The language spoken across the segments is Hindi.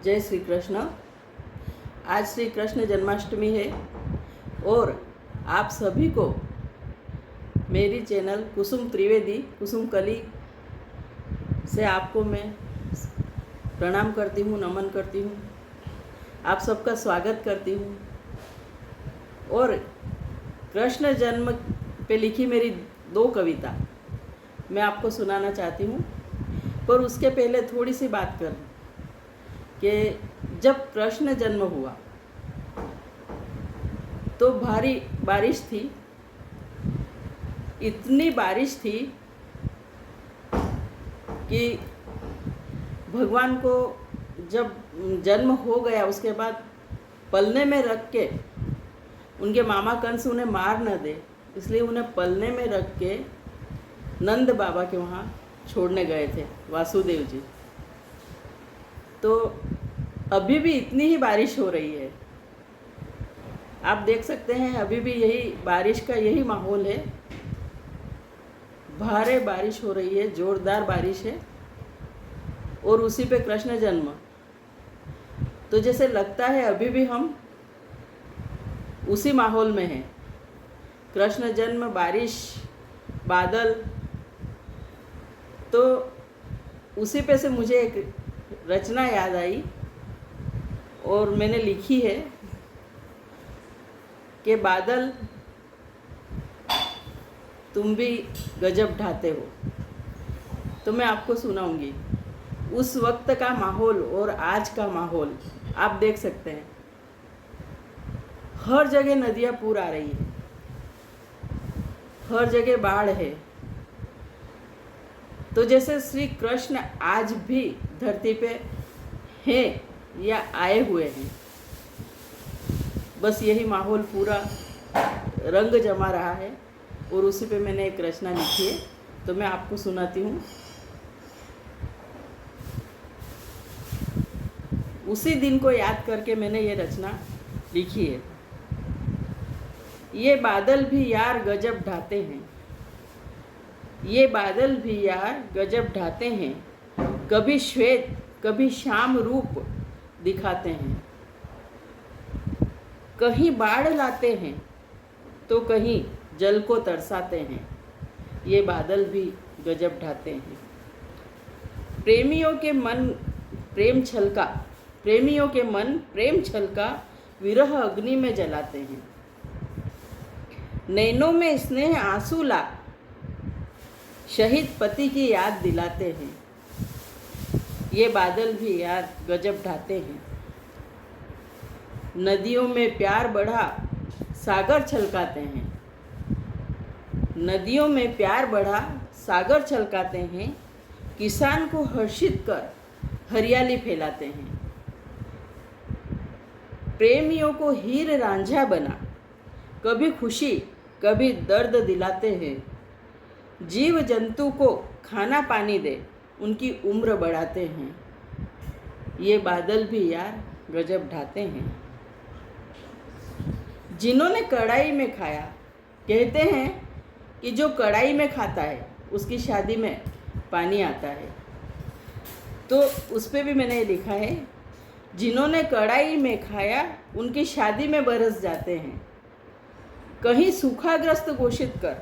जय श्री कृष्ण। आज श्री कृष्ण जन्माष्टमी है और आप सभी को मेरी चैनल कुसुम त्रिवेदी कुसुम कली से आपको मैं प्रणाम करती हूँ, नमन करती हूँ, आप सबका स्वागत करती हूँ। और कृष्ण जन्म पे लिखी मेरी 2 कविता मैं आपको सुनाना चाहती हूँ, पर उसके पहले थोड़ी सी बात कर कि जब कृष्ण जन्म हुआ तो भारी बारिश थी, इतनी बारिश थी कि भगवान को जब जन्म हो गया उसके बाद पलने में रख के, उनके मामा कंस उन्हें मार न दे इसलिए उन्हें पलने में रख के नंद बाबा के वहाँ छोड़ने गए थे वासुदेव जी। तो अभी भी इतनी ही बारिश हो रही है, आप देख सकते हैं, अभी भी यही बारिश का यही माहौल है। भारी बारिश हो रही है, जोरदार बारिश है और उसी पे कृष्ण जन्म। तो जैसे लगता है अभी भी हम उसी माहौल में हैं। कृष्ण जन्म, बारिश, बादल, तो उसी पे से मुझे एक रचना याद आई और मैंने लिखी है कि बादल तुम भी गजब ढाते हो। तो मैं आपको सुनाऊंगी उस वक्त का माहौल और आज का माहौल। आप देख सकते हैं हर जगह नदियाँ पूर आ रही है, हर जगह बाढ़ है। तो जैसे श्री कृष्ण आज भी धरती पे हैं या आए हुए हैं, बस यही माहौल पूरा रंग जमा रहा है और उसी पे मैंने एक रचना लिखी है, तो मैं आपको सुनाती हूँ। उसी दिन को याद करके मैंने ये रचना लिखी है। ये बादल भी यार गजब ढाते हैं, ये बादल भी यार गजब ढाते हैं, कभी श्वेत कभी श्याम रूप दिखाते हैं। कहीं बाढ़ लाते हैं तो कहीं जल को तरसाते हैं, ये बादल भी गजब ढाते हैं। प्रेमियों के मन प्रेम छलका विरह अग्नि में जलाते हैं। नैनों में स्नेह आंसू ला शहीद पति की याद दिलाते हैं, ये बादल भी यार गजब ढाते हैं। नदियों में प्यार बढ़ा सागर छलकाते हैं, नदियों में प्यार बढ़ा सागर छलकाते हैं, किसान को हर्षित कर हरियाली फैलाते हैं। प्रेमियों को हीर रांझा बना कभी खुशी कभी दर्द दिलाते हैं। जीव जंतु को खाना पानी दे उनकी उम्र बढ़ाते हैं, ये बादल भी यार गजब ढाते हैं। जिन्होंने कढ़ाई में खाया, कहते हैं कि जो कढ़ाई में खाता है उसकी शादी में पानी आता है। तो उस पर भी मैंने ये लिखा है, जिन्होंने कढ़ाई में खाया उनकी शादी में बरस जाते हैं। कहीं सूखाग्रस्त घोषित कर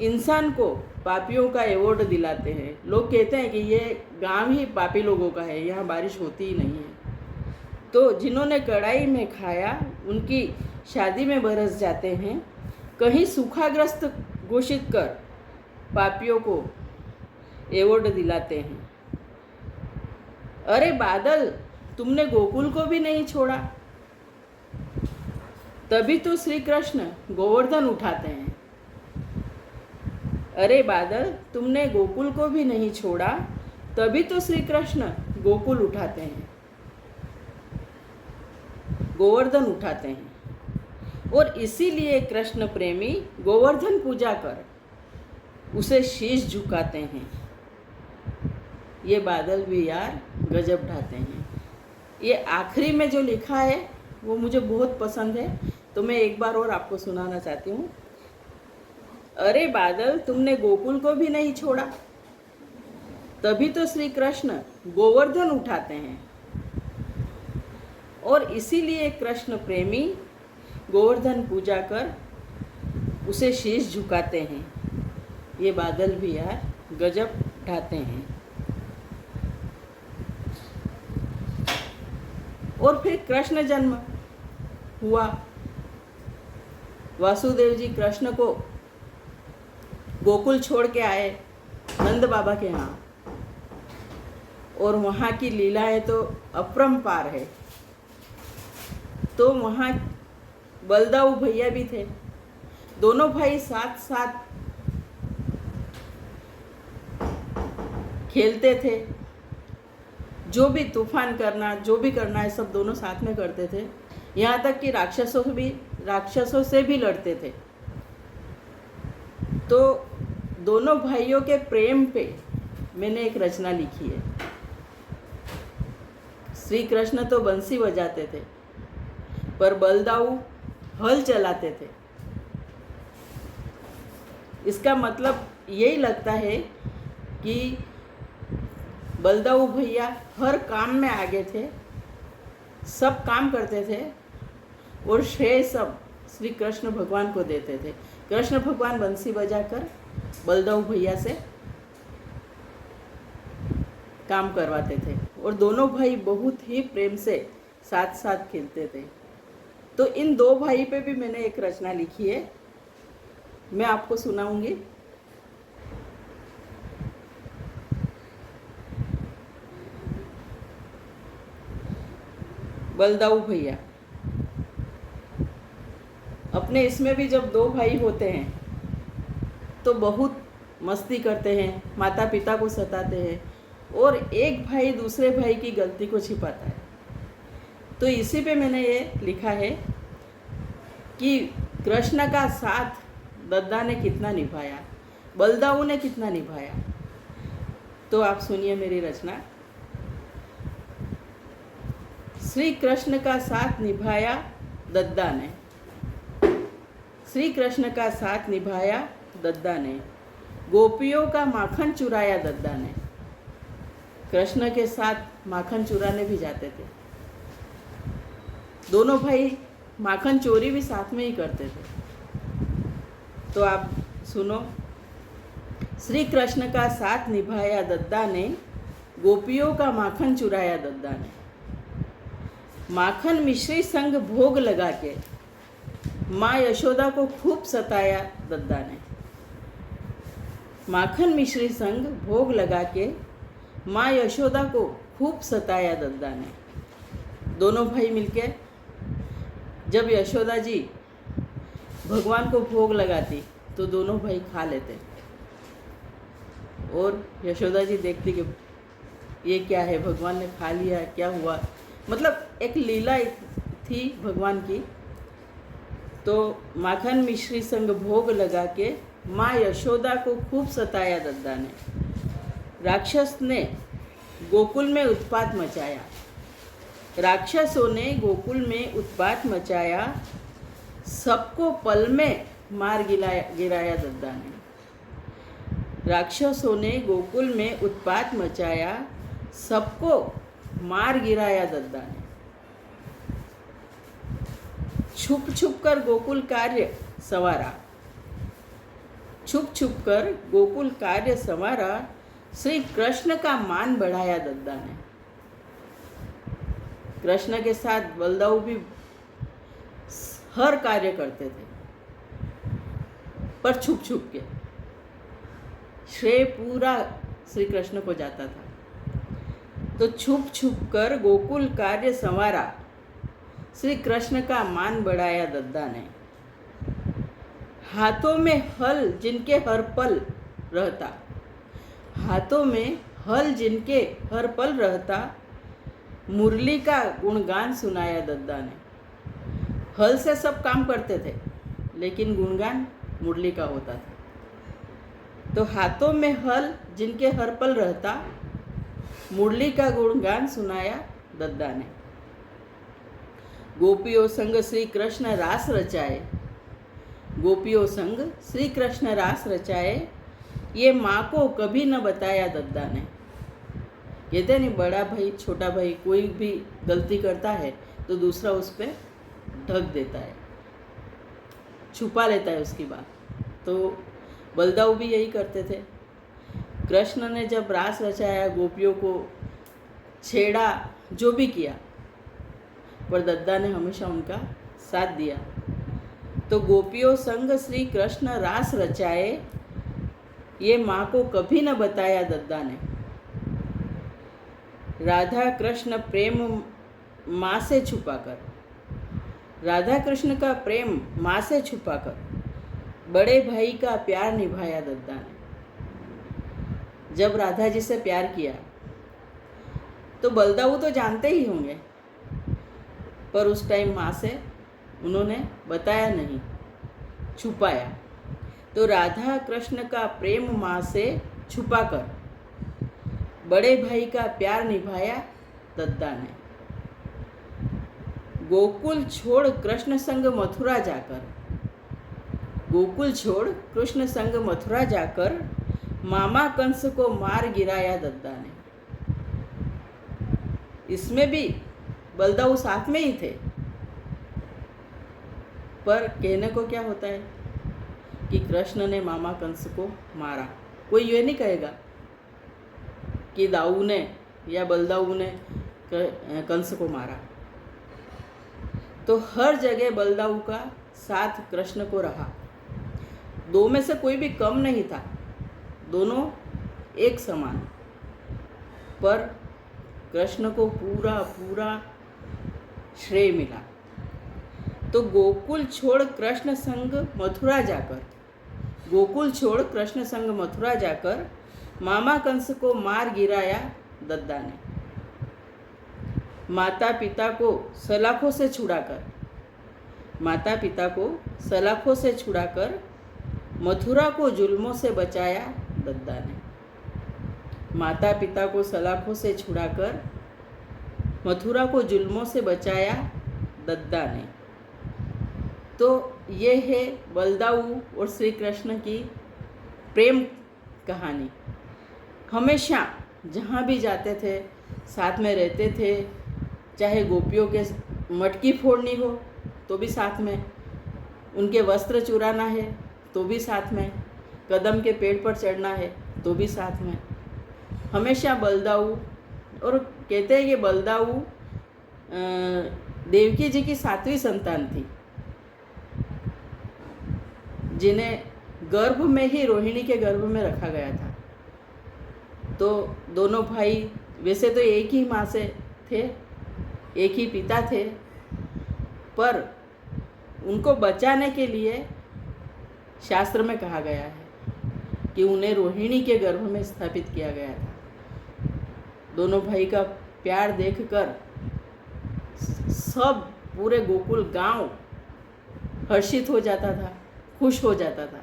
इंसान को पापियों का अवॉर्ड दिलाते हैं। लोग कहते हैं कि ये गांव ही पापी लोगों का है, यहाँ बारिश होती ही नहीं है। तो जिन्होंने कढ़ाई में खाया उनकी शादी में बरस जाते हैं। कहीं सूखाग्रस्त घोषित कर पापियों को अवॉर्ड दिलाते हैं। अरे बादल तुमने गोकुल को भी नहीं छोड़ा, तभी तो श्री कृष्ण गोवर्धन उठाते हैं। अरे बादल तुमने गोकुल को भी नहीं छोड़ा, तभी तो श्री कृष्ण गोकुल उठाते हैं, गोवर्धन उठाते हैं। और इसीलिए कृष्ण प्रेमी गोवर्धन पूजा कर उसे शीश झुकाते हैं, ये बादल भी यार गजब ढाते हैं। ये आखिरी में जो लिखा है वो मुझे बहुत पसंद है, तो मैं एक बार और आपको सुनाना चाहती हूँ। अरे बादल तुमने गोकुल को भी नहीं छोड़ा, तभी तो श्री कृष्ण गोवर्धन उठाते हैं, और इसीलिए कृष्ण प्रेमी गोवर्धन पूजा कर उसे शीश झुकाते हैं। ये बादल भी यार गजब ढाते हैं। और फिर कृष्ण जन्म हुआ। वासुदेव जी कृष्ण को गोकुल छोड़ के आए नंद बाबा के यहाँ, और वहाँ की लीलाएं तो अपरंपार है। तो वहाँ बलदाऊ भैया भी थे, दोनों भाई साथ साथ खेलते थे। जो भी तूफान करना, जो भी करना है, सब दोनों साथ में करते थे। यहाँ तक कि राक्षसों से भी लड़ते थे। तो दोनों भाइयों के प्रेम पे मैंने एक रचना लिखी है। श्री कृष्ण तो बंसी बजाते थे, पर बलदाऊ हल चलाते थे। इसका मतलब यही लगता है कि बलदाऊ भैया हर काम में आगे थे, सब काम करते थे, और श्रेय सब श्री कृष्ण भगवान को देते थे। कृष्ण भगवान बंसी बजाकर बलदाऊ भैया से काम करवाते थे, और दोनों भाई बहुत ही प्रेम से साथ साथ खेलते थे। तो इन दो भाई पे भी मैंने एक रचना लिखी है, मैं आपको सुनाऊंगी। बलदाऊ भैया अपने इसमें भी जब दो भाई होते हैं तो बहुत मस्ती करते हैं, माता पिता को सताते हैं, और एक भाई दूसरे भाई की गलती को छिपाता है। तो इसी पे मैंने ये लिखा है कि कृष्ण का साथ दद्दा ने कितना निभाया, बलदाऊ ने कितना निभाया। तो आप सुनिए मेरी रचना। श्री कृष्ण का साथ निभाया दद्दा ने, श्री कृष्ण का साथ निभाया दद्दा ने, गोपियों का माखन चुराया दद्दा ने। कृष्ण के साथ माखन चुराने भी जाते थे। दोनों भाई माखन चोरी भी साथ में ही करते थे। तो आप सुनो। श्री कृष्ण का साथ निभाया दद्दा ने, गोपियों का माखन चुराया दद्दा ने। माखन मिश्री संग भोग लगा के माँ यशोदा को खूब सताया दद्दा ने। माखन मिश्री संग भोग लगा के माँ यशोदा को खूब सताया दद्दा ने। दोनों भाई मिलके जब यशोदा जी भगवान को भोग लगाती तो दोनों भाई खा लेते, और यशोदा जी देखती कि ये क्या है, भगवान ने खा लिया, क्या हुआ। मतलब एक लीला थी भगवान की। तो माखन मिश्री संग भोग लगा के माँ यशोदा को खूब सताया दद्दा ने। राक्षस ने गोकुल में उत्पात मचाया, राक्षसों ने गोकुल में उत्पात मचाया, सबको पल में मार गिराया दद्दा ने। राक्षसों ने गोकुल में उत्पात मचाया, सबको मार गिराया दद्दा ने। छुप छुप कर गोकुल कार्य संवारा, छुप छुप कर गोकुल कार्य संवारा, श्री कृष्ण का मान बढ़ाया दद्दा ने। कृष्ण के साथ बलदाऊ भी हर कार्य करते थे, पर छुप छुप के। श्रेय पूरा श्री कृष्ण को जाता था। तो छुप छुप कर गोकुल कार्य संवारा, श्री कृष्ण का मान बढ़ाया दद्दा ने। हाथों में हल जिनके हर पल रहता, हाथों में हल जिनके हर पल रहता, मुरली का गुणगान सुनाया दद्दा ने। हल से सब काम करते थे, लेकिन गुणगान मुरली का होता था। तो हाथों में हल जिनके हर पल रहता, मुरली का गुणगान सुनाया दद्दा ने। गोपियों संग श्री कृष्ण रास रचाए, गोपियों संग श्री कृष्ण रास रचाए, ये माँ को कभी न बताया दद्दा ने। कहते नहीं, बड़ा भाई छोटा भाई कोई भी गलती करता है तो दूसरा उस पर ढक देता है, छुपा लेता है उसकी बात। तो बलदाऊ भी यही करते थे। कृष्ण ने जब रास रचाया, गोपियों को छेड़ा, जो भी किया, पर दद्दा ने हमेशा उनका साथ दिया। तो गोपियों संग श्री कृष्ण रास रचाए, ये माँ को कभी न बताया दद्दा ने। राधा कृष्ण प्रेम माँ से छुपाकर, राधा कृष्ण का प्रेम माँ से छुपाकर बड़े भाई का प्यार निभाया दद्दा ने। जब राधा जी से प्यार किया तो बलदाऊ तो जानते ही होंगे, पर उस टाइम माँ से उन्होंने बताया नहीं, छुपाया। तो राधा कृष्ण का प्रेम माँ से छुपाकर बड़े भाई का प्यार निभाया दद्दा ने। गोकुल छोड़ कृष्ण संग मथुरा जाकर, गोकुल छोड़ कृष्ण संग मथुरा जाकर मामा कंस को मार गिराया दद्दा ने। इसमें भी बलदाऊ साथ में ही थे, पर कहने को क्या होता है कि कृष्ण ने मामा कंस को मारा। कोई ये नहीं कहेगा कि दाऊ ने या बलदाऊ ने कंस को मारा। तो हर जगह बलदाऊ का साथ कृष्ण को रहा। दो में से कोई भी कम नहीं था, दोनों एक समान। पर कृष्ण को पूरा पूरा श्रेय मिला। तो गोकुल छोड़ कृष्ण संग मथुरा जाकर, गोकुल छोड़ कृष्ण संग मथुरा जाकर मामा कंस को मार गिराया दद्दा ने। माता पिता को सलाखों से छुड़ाकर, माता पिता को सलाखों से छुड़ाकर मथुरा को जुल्मों से बचाया दद्दा ने। माता पिता को सलाखों से छुड़ाकर मथुरा को जुल्मों से बचाया दद्दा ने। तो ये है बलदाऊ और श्री कृष्ण की प्रेम कहानी। हमेशा जहाँ भी जाते थे साथ में रहते थे, चाहे गोपियों के मटकी फोड़नी हो तो भी साथ में, उनके वस्त्र चुराना है तो भी साथ में, कदम के पेड़ पर चढ़ना है तो भी साथ में। हमेशा बलदाऊ, और कहते हैं कि बलदाऊ देवकी जी की 7वीं संतान थी, जिन्हें गर्भ में ही रोहिणी के गर्भ में रखा गया था। तो दोनों भाई वैसे तो एक ही माँ से थे, एक ही पिता थे, पर उनको बचाने के लिए शास्त्र में कहा गया है कि उन्हें रोहिणी के गर्भ में स्थापित किया गया था। दोनों भाई का प्यार देखकर सब पूरे गोकुल गांव हर्षित हो जाता था, खुश हो जाता था।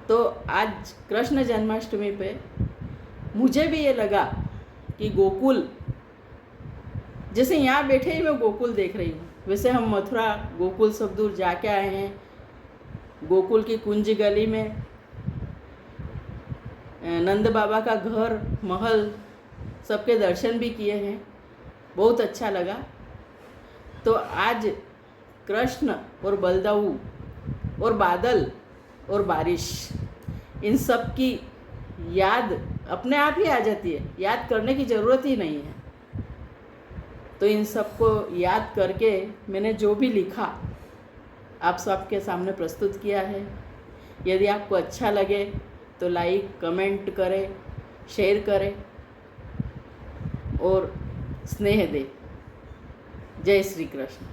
तो आज कृष्ण जन्माष्टमी पे मुझे भी ये लगा कि गोकुल, जैसे यहाँ बैठे ही मैं गोकुल देख रही हूँ, वैसे हम मथुरा गोकुल सब दूर जाके आए हैं। गोकुल की कुंज गली में नंद बाबा का घर, महल, सबके दर्शन भी किए हैं, बहुत अच्छा लगा। तो आज कृष्ण और बलदाऊ और बादल और बारिश, इन सब की याद अपने आप ही आ जाती है, याद करने की ज़रूरत ही नहीं है। तो इन सबको याद करके मैंने जो भी लिखा आप सबके सामने प्रस्तुत किया है। यदि आपको अच्छा लगे तो लाइक, कमेंट करें, शेयर करें और स्नेह दें। जय श्री कृष्ण।